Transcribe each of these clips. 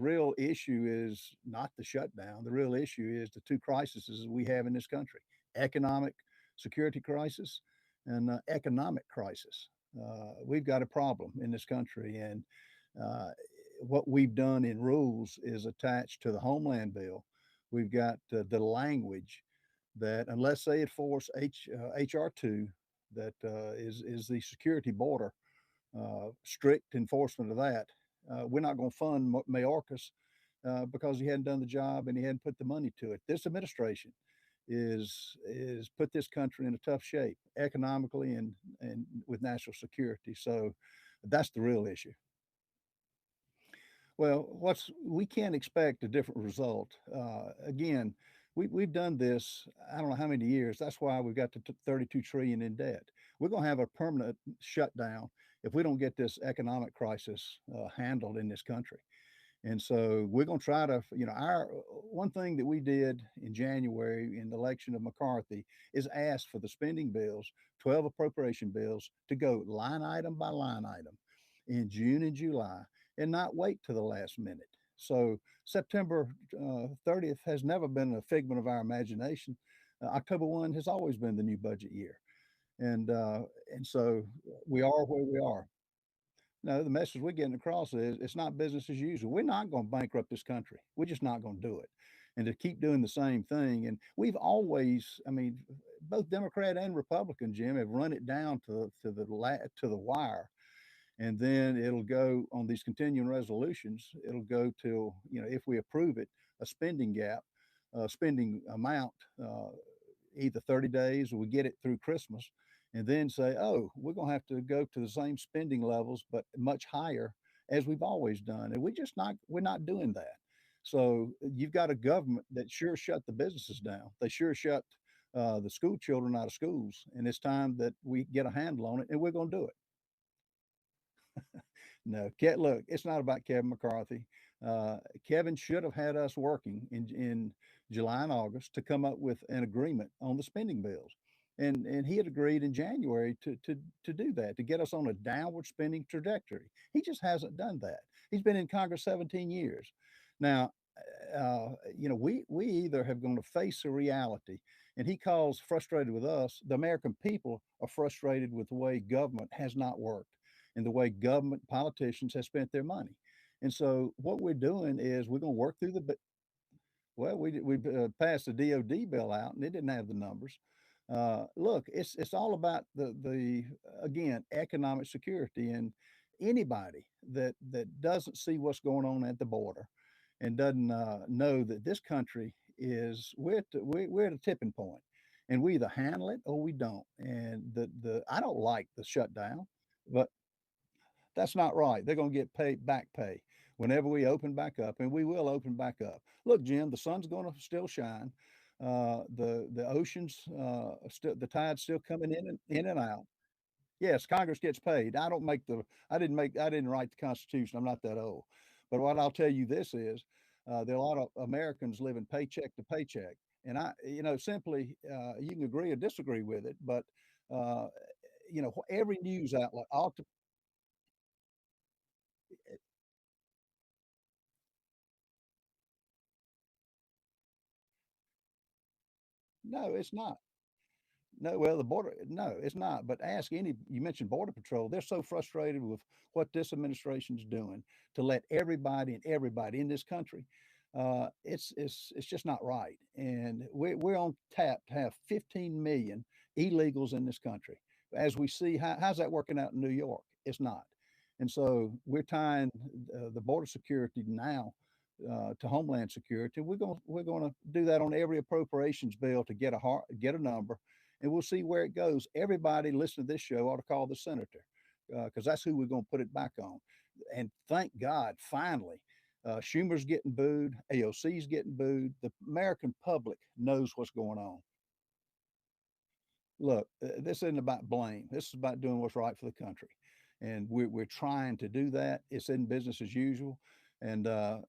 real issue is not the shutdown. The real issue is the two crises we have in this country: economic security crisis and economic crisis. We've got a problem in this country, and uh, what we've done in rules is attached to the Homeland Bill. We've got the language that unless they enforce HR2, that is the security border, strict enforcement of that, we're not going to fund Mayorkas because he hadn't done the job and he hadn't put the money to it. This administration is put this country in a tough shape economically and with national security. So that's the real issue. Well, what's we can't expect a different result. Again, we've done this. I don't know how many years. That's why we've got to 32 trillion in debt. We're going to have a permanent shutdown if we don't get this economic crisis handled in this country. And so we're going to try to, our one thing that we did in January in the election of McCarthy is ask for the spending bills, 12 appropriation bills, to go line item by line item in June and July and not wait to the last minute. So September 30th has never been a figment of our imagination. October 1 has always been the new budget year. And so we are where we are. No, the message we're getting across is it's not business as usual. We're not going to bankrupt this country. We're just not going to do it. And to keep doing the same thing. And we've always, I mean, both Democrat and Republican, Jim, have run it down to the wire. And then it'll go on these continuing resolutions. It'll go till, if we approve it, a spending gap, spending amount, either 30 days or we get it through Christmas, and then say, oh, we're going to have to go to the same spending levels, but much higher as we've always done. And we're not doing that. So you've got a government that sure shut the businesses down. They sure shut the school children out of schools. And it's time that we get a handle on it, and we're going to do it. No, look, it's not about Kevin McCarthy. Kevin should have had us working in July and August to come up with an agreement on the spending bills. And he had agreed in January to do that, to get us on a downward spending trajectory. He just hasn't done that. He's been in Congress 17 years. Now, we either have going to face a reality, and he calls frustrated with us. The American people are frustrated with the way government has not worked and the way government politicians have spent their money. And so what we're doing is we're going to work through well, we passed the DOD bill out, and it didn't have the numbers. Look, it's all about the again economic security, and anybody that doesn't see what's going on at the border and doesn't know that this country is we're at a tipping point, and we either handle it or we don't. And the I don't like the shutdown, but that's not right. They're going to get paid back pay whenever we open back up, and we will open back up. Look, Jim, the sun's going to still shine. The oceans, the tide's still coming in and out. Yes, Congress gets paid. I didn't write the Constitution. I'm not that old. But what I'll tell you this is, there are a lot of Americans living paycheck to paycheck, and simply you can agree or disagree with it, but uh, every news outlet ought to. No, it's not. No, well, no, it's not. But ask you mentioned Border Patrol. They're so frustrated with what this administration's doing to let everybody in this country. It's just not right. And we're on tap to have 15 million illegals in this country. As we see, how's that working out in New York? It's not. And so we're tying the border security now to Homeland Security. We're going to do that on every appropriations bill to get a number, and we'll see where it goes. Everybody listening to this show ought to call the senator because that's who we're going to put it back on. And thank God, finally, Schumer's getting booed, AOC's getting booed. The American public knows what's going on. Look, this isn't about blame. This is about doing what's right for the country, and we're trying to do that. It's in business as usual, and the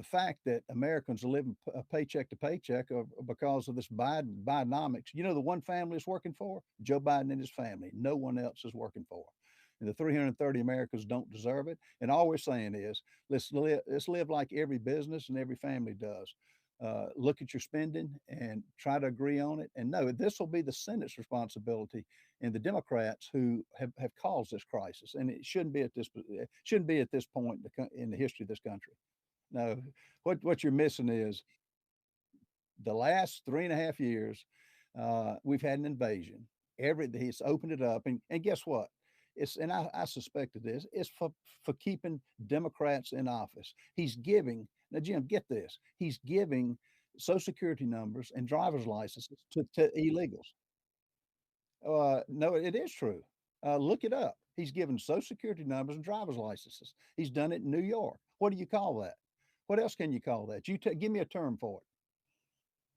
fact that Americans are living paycheck to paycheck because of this Bidenomics. The one family is working for Joe Biden and his family. No one else is working for. and the 330 Americans don't deserve it. And all we're saying is let's live like every business and every family does. Look at your spending and try to agree on it. And no, this will be the Senate's responsibility and the Democrats who have caused this crisis. And it shouldn't be at this point in the history of this country. No, what you're missing is the last 3.5 years, we've had an invasion. He's opened it up, and guess what? I suspected this. It's for keeping Democrats in office. He's giving now, Jim. Get this. He's giving Social Security numbers and driver's licenses to illegals. No, it is true. Look it up. He's given Social Security numbers and driver's licenses. He's done it in New York. What do you call that? What else can you call that? Give me a term for it.